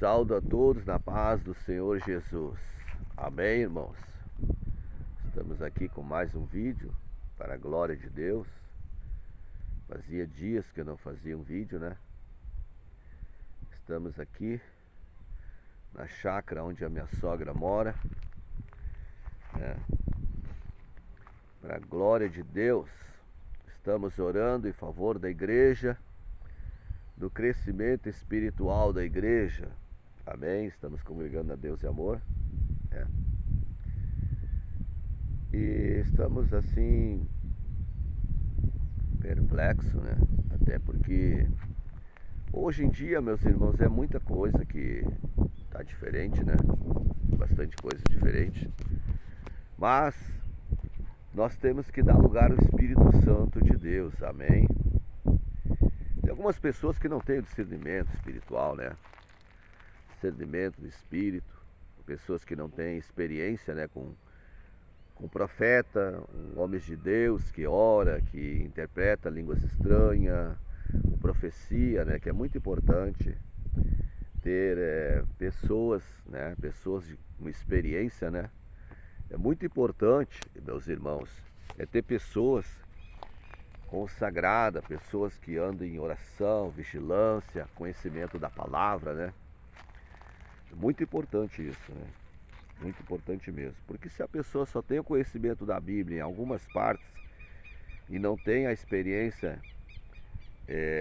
Saúdo a todos na paz do Senhor Jesus. Amém, irmãos? Estamos aqui com mais um vídeo para a glória de Deus. Fazia dias que eu não fazia um vídeo, né? Estamos aqui na chácara onde a minha sogra mora, né? Para a glória de Deus, estamos orando em favor da igreja, do crescimento espiritual da igreja. Amém? Estamos congregando a Deus e amor, né? E estamos assim perplexos, né? Até porque hoje em dia, meus irmãos, é muita coisa que tá diferente, né? Bastante coisa diferente. Mas nós temos que dar lugar ao Espírito Santo de Deus. Amém? Tem algumas pessoas que não têm o discernimento espiritual, né? Discernimento do Espírito. Pessoas que não têm experiência, né, com profeta, homens de Deus que ora, que interpreta línguas estranhas, profecia, né, que é muito importante ter pessoas, né, pessoas com experiência, né. É muito importante, meus irmãos, ter pessoas consagradas, pessoas que andam em oração, vigilância, conhecimento da palavra, né. É muito importante isso, né. Muito importante mesmo, porque se a pessoa só tem o conhecimento da Bíblia em algumas partes e não tem a experiência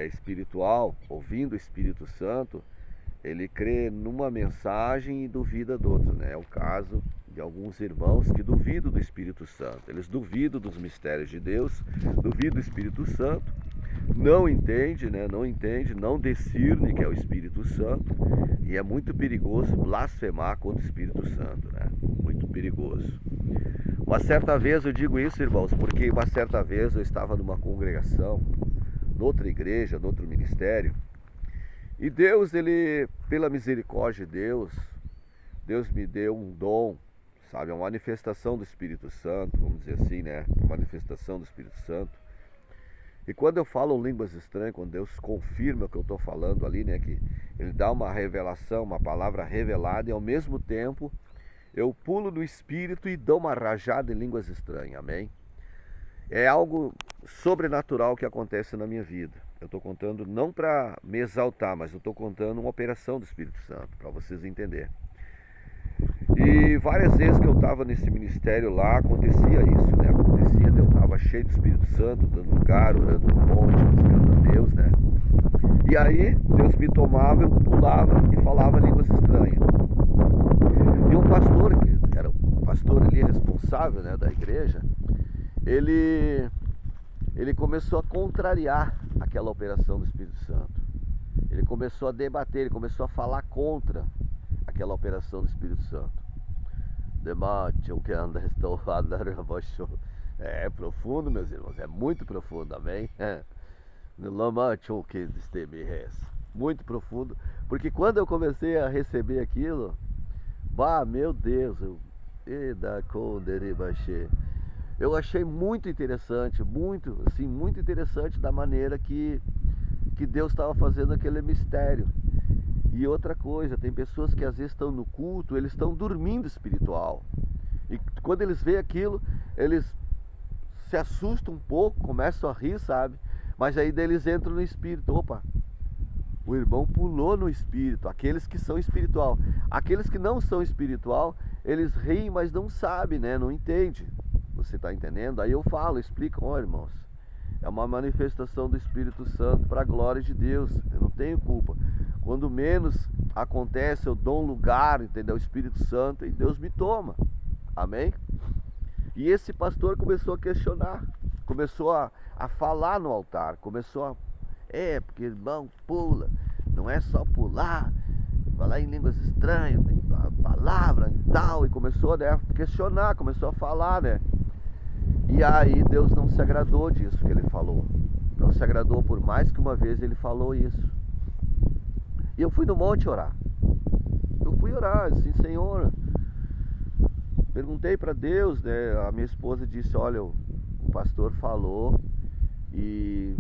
espiritual, ouvindo o Espírito Santo, ele crê numa mensagem e duvida de outros, né? É o caso de alguns irmãos que duvidam do Espírito Santo, eles duvidam dos mistérios de Deus, duvidam do Espírito Santo, não entende, né? Não discerne que é o Espírito Santo, e é muito perigoso blasfemar contra o Espírito Santo, né? Muito perigoso. Uma certa vez, eu digo isso, irmãos, porque uma certa vez eu estava numa congregação, noutra igreja, noutro ministério, e Deus, ele, pela misericórdia de Deus me deu um dom, sabe? Uma manifestação do Espírito Santo, vamos dizer assim, né? Uma manifestação do Espírito Santo. E quando eu falo línguas estranhas, quando Deus confirma o que eu estou falando ali, né? Que Ele dá uma revelação, uma palavra revelada, e ao mesmo tempo eu pulo no Espírito e dou uma rajada em línguas estranhas, amém? É algo sobrenatural que acontece na minha vida. Eu estou contando não para me exaltar, mas eu estou contando uma operação do Espírito Santo, para vocês entenderem. E várias vezes que eu estava nesse ministério lá, acontecia isso, né? Acontecia, eu estava cheio do Espírito Santo, dando lugar, orando no monte, buscando a Deus, né? E aí, Deus me tomava, eu pulava e falava línguas estranhas. E um pastor, que era o pastor ali responsável, né, da igreja, ele começou a contrariar aquela operação do Espírito Santo. Ele começou a debater, ele começou a falar contra aquela operação do Espírito Santo. É profundo, meus irmãos, é muito profundo, amém? Muito profundo, porque quando eu comecei a receber aquilo, meu Deus, eu achei muito interessante, muito interessante da maneira que Deus estava fazendo aquele mistério. E outra coisa, tem pessoas que às vezes estão no culto, eles estão dormindo espiritual. E quando eles veem aquilo, eles se assustam um pouco, começam a rir, sabe? Mas aí eles entram no espírito. Opa, o irmão pulou no espírito. Aqueles que são espiritual. Aqueles que não são espiritual, eles riem, mas não sabem, né? Não entendem. Você está entendendo? Aí eu falo, explico, irmãos, é uma manifestação do Espírito Santo para a glória de Deus. Eu não tenho culpa. Quando menos acontece, eu dou um lugar, entendeu? O Espírito Santo, e Deus me toma. Amém? E esse pastor começou a questionar, começou a falar no altar, começou a... porque irmão, pula, não é só pular, falar em línguas estranhas, tem palavra e tal, e começou, né, a questionar, começou a falar, né? E aí Deus não se agradou disso que ele falou. Não se agradou, por mais que uma vez ele falou isso. E eu fui no monte orar. Eu fui orar, assim, Senhor. Perguntei para Deus, né? A minha esposa disse, olha, o pastor falou e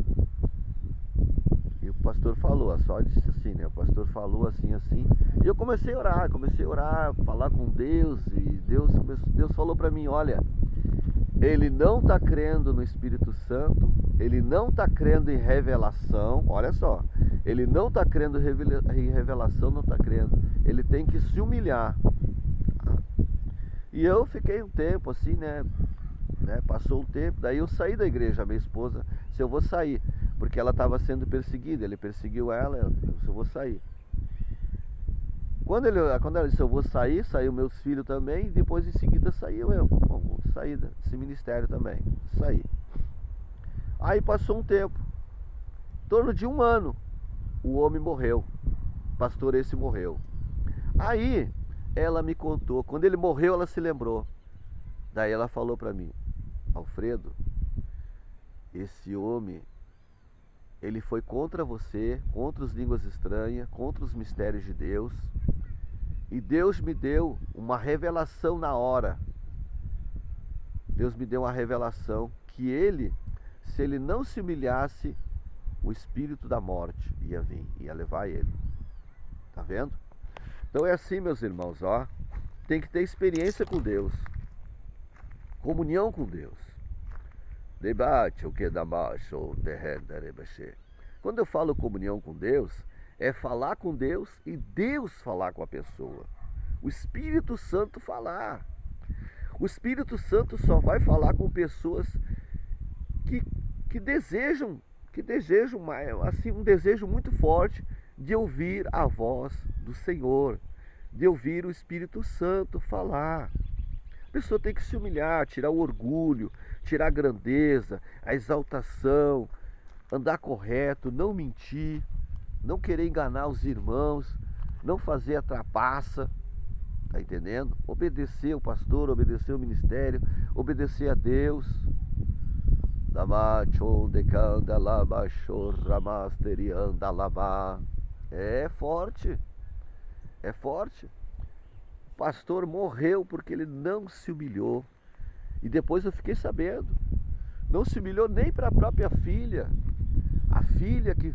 o pastor falou, só disse assim, né? O pastor falou assim, assim. E eu comecei a orar, falar com Deus. E Deus falou para mim, olha, ele não está crendo no Espírito Santo, ele não está crendo em revelação, olha só, ele não está crendo em revelação, não está crendo, ele tem que se humilhar. E eu fiquei um tempo assim, né? Passou um tempo, daí eu saí da igreja, a minha esposa, se eu vou sair, porque ela estava sendo perseguida, ele perseguiu ela, se eu vou sair. Quando ela disse eu vou sair, saiu meus filhos também, e depois em seguida saiu eu, saí desse ministério também, saí. Aí passou um tempo, em torno de um ano, o homem morreu, o pastor esse morreu. Aí ela me contou, quando ele morreu ela se lembrou, daí ela falou para mim, Alfredo, esse homem, ele foi contra você, contra as línguas estranhas, contra os mistérios de Deus, e Deus me deu uma revelação na hora. Deus me deu uma revelação que ele, se ele não se humilhasse, o espírito da morte ia vir, ia levar ele. Tá vendo? Então é assim, meus irmãos, ó. Tem que ter experiência com Deus, comunhão com Deus. Debate o que dá macho, quando eu falo comunhão com Deus, é falar com Deus e Deus falar com a pessoa. O Espírito Santo falar. O Espírito Santo só vai falar com pessoas que desejam assim, um desejo muito forte de ouvir a voz do Senhor, de ouvir o Espírito Santo falar. A pessoa tem que se humilhar, tirar o orgulho, tirar a grandeza, a exaltação, andar correto, não mentir, não querer enganar os irmãos, não fazer a trapaça, tá entendendo? Obedecer o pastor, obedecer o ministério, obedecer a Deus. É forte, é forte. O pastor morreu porque ele não se humilhou. E depois eu fiquei sabendo, não se humilhou nem para a própria filha. A filha que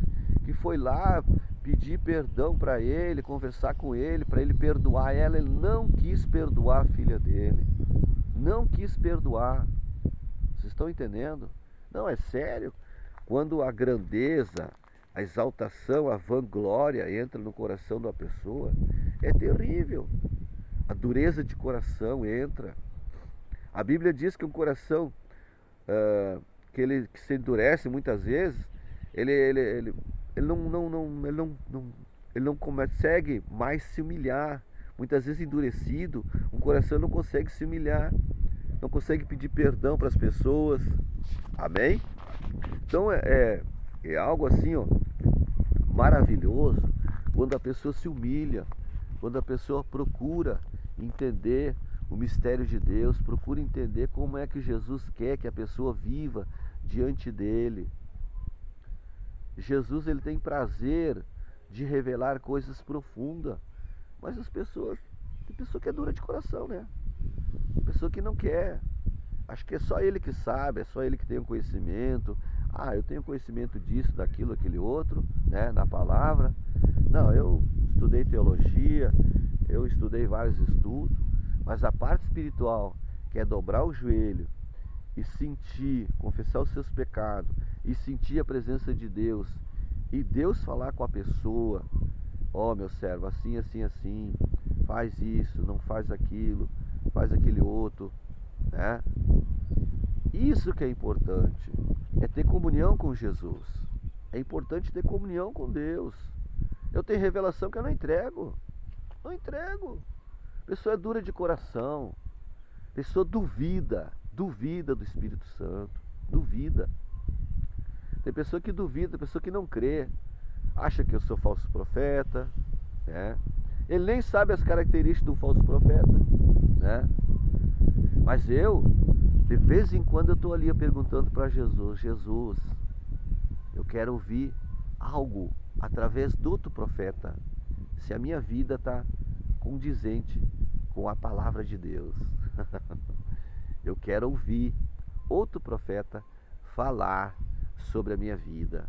foi lá pedir perdão para ele, conversar com ele, para ele perdoar ela, ele não quis perdoar a filha dele. Não quis perdoar. Vocês estão entendendo? Não, é sério. Quando a grandeza, a exaltação, a vanglória entra no coração de uma pessoa, é terrível. A dureza de coração entra. A Bíblia diz que um coração que se endurece muitas vezes, ele não consegue mais se humilhar. Muitas vezes endurecido, um coração não consegue se humilhar, não consegue pedir perdão para as pessoas. Amém? Então é algo assim, ó, maravilhoso quando a pessoa se humilha, quando a pessoa procura entender o mistério de Deus, procura entender como é que Jesus quer que a pessoa viva diante dele. Jesus, ele tem prazer de revelar coisas profundas, mas tem pessoa que é dura de coração, né? Pessoa que não quer. Acho que é só ele que sabe, é só ele que tem o conhecimento. Eu tenho conhecimento disso, daquilo, aquele outro, né, na palavra. Não, eu estudei teologia, eu estudei vários estudos, mas a parte espiritual, que é dobrar o joelho e sentir, confessar os seus pecados e sentir a presença de Deus, e Deus falar com a pessoa, meu servo, assim, assim, assim, faz isso, não faz aquilo, faz aquele outro, né? Isso que é importante, é ter comunhão com Jesus. É importante ter comunhão com Deus. Eu tenho revelação que eu não entrego. Não entrego. A pessoa é dura de coração. A pessoa duvida do Espírito Santo. Duvida. Tem pessoa que duvida, pessoa que não crê. Acha que eu sou falso profeta, né? Ele nem sabe as características do falso profeta, né? Mas eu, de vez em quando, eu estou ali perguntando para Jesus, eu quero ouvir algo através do outro profeta, se a minha vida está condizente com a palavra de Deus. Eu quero ouvir outro profeta falar sobre a minha vida,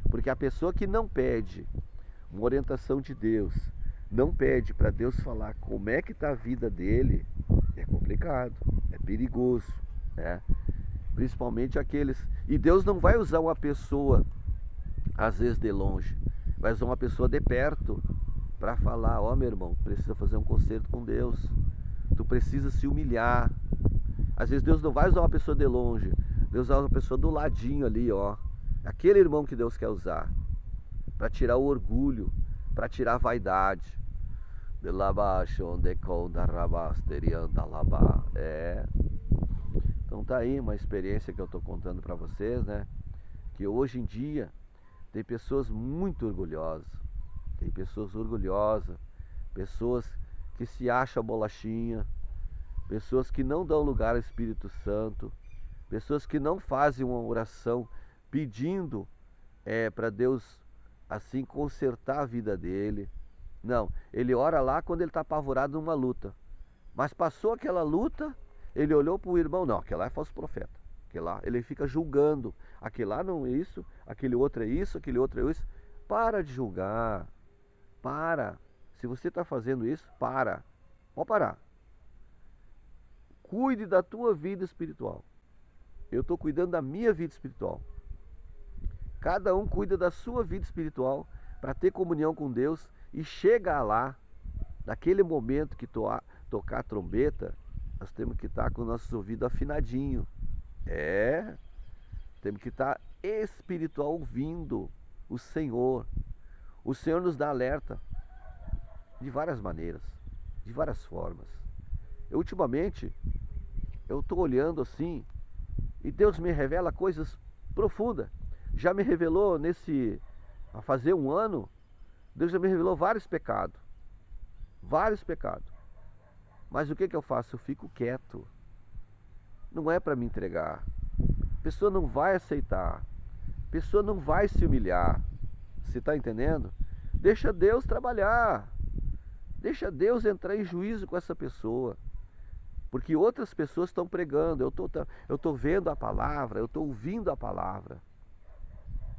Porque a pessoa que não pede uma orientação de Deus, não pede para Deus falar como é que está a vida dele, é complicado, é perigoso, né? Principalmente aqueles... E Deus não vai usar uma pessoa, às vezes de longe, vai usar uma pessoa de perto para falar, ó, meu irmão, precisa fazer um concerto com Deus, tu precisa se humilhar. Às vezes Deus não vai usar uma pessoa de longe, Deus usa uma pessoa do ladinho ali, ó. Aquele irmão que Deus quer usar para tirar o orgulho, para tirar a vaidade. Então tá aí uma experiência que eu estou contando para vocês, né? Que hoje em dia tem pessoas muito orgulhosas, tem pessoas orgulhosas, pessoas que se acham bolachinha, pessoas que não dão lugar ao Espírito Santo, pessoas que não fazem uma oração pedindo para Deus assim consertar a vida dele. Não, ele ora lá quando ele está apavorado numa luta. Mas passou aquela luta, ele olhou para o irmão, não, aquele lá é falso profeta. Aquele lá, ele fica julgando. Aquele lá não é isso, aquele outro é isso, aquele outro é isso. Para de julgar. Para. Se você está fazendo isso, para. Pode parar. Cuide da tua vida espiritual. Eu estou cuidando da minha vida espiritual. Cada um cuida da sua vida espiritual para ter comunhão com Deus e chegar lá, naquele momento que tocar a trombeta, nós temos que estar com nossos ouvidos afinadinhos. Temos que estar espiritual ouvindo o Senhor. O Senhor nos dá alerta de várias maneiras, de várias formas. Ultimamente, eu estou olhando assim e Deus me revela coisas profundas. Já me revelou a fazer um ano, Deus já me revelou vários pecados. Vários pecados. Mas o que eu faço? Eu fico quieto. Não é para me entregar. A pessoa não vai aceitar. A pessoa não vai se humilhar. Você está entendendo? Deixa Deus trabalhar. Deixa Deus entrar em juízo com essa pessoa. Porque outras pessoas estão pregando. Eu estou vendo a palavra, eu estou ouvindo a palavra.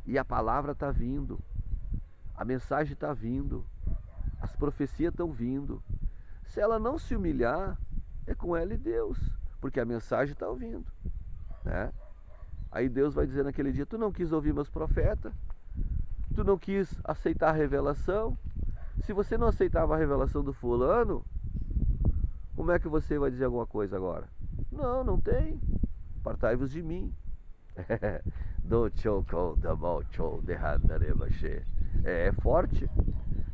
E a palavra está vindo. A mensagem está vindo. As profecias estão vindo. Se ela não se humilhar, é com ela e Deus. Porque a mensagem está ouvindo, né? Aí Deus vai dizer naquele dia, tu não quis ouvir meus profetas, tu não quis aceitar a revelação. Se você não aceitava a revelação do fulano, como é que você vai dizer alguma coisa agora? Não, não tem. Apartai-vos de mim. É forte.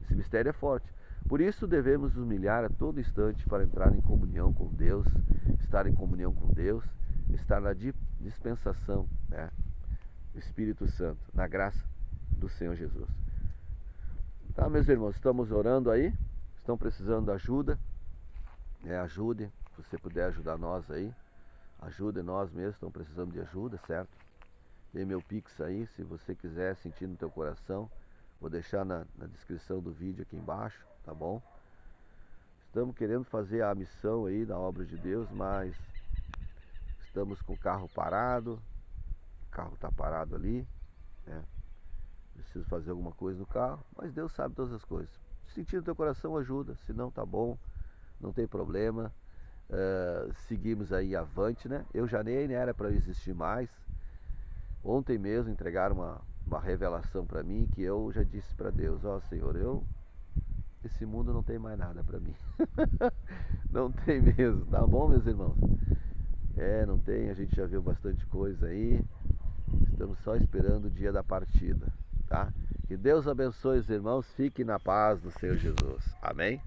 Esse mistério é forte. Por isso devemos nos humilhar a todo instante para entrar em comunhão com Deus, estar em comunhão com Deus, estar na dispensação, né, do Espírito Santo, na graça do Senhor Jesus. Tá, meus irmãos, estamos orando aí, estão precisando de ajuda, ajude, se você puder ajudar nós aí, ajude nós mesmos, estão precisando de ajuda, certo? Tem meu Pix aí, se você quiser sentir no teu coração, vou deixar na descrição do vídeo aqui embaixo, tá bom? Estamos querendo fazer a missão aí da obra de Deus, mas estamos com o carro parado, o carro está parado ali, né? Preciso fazer alguma coisa no carro, mas Deus sabe todas as coisas. Sentir no teu coração ajuda, se não tá bom, não tem problema. Seguimos aí avante, né? Eu já nem era para existir mais. Ontem mesmo entregaram uma revelação para mim que eu já disse para Deus, ó Senhor, esse mundo não tem mais nada para mim. Não tem mesmo, tá bom, meus irmãos? Não tem, a gente já viu bastante coisa aí. Estamos só esperando o dia da partida, tá? Que Deus abençoe os irmãos, fiquem na paz do Senhor Jesus. Amém?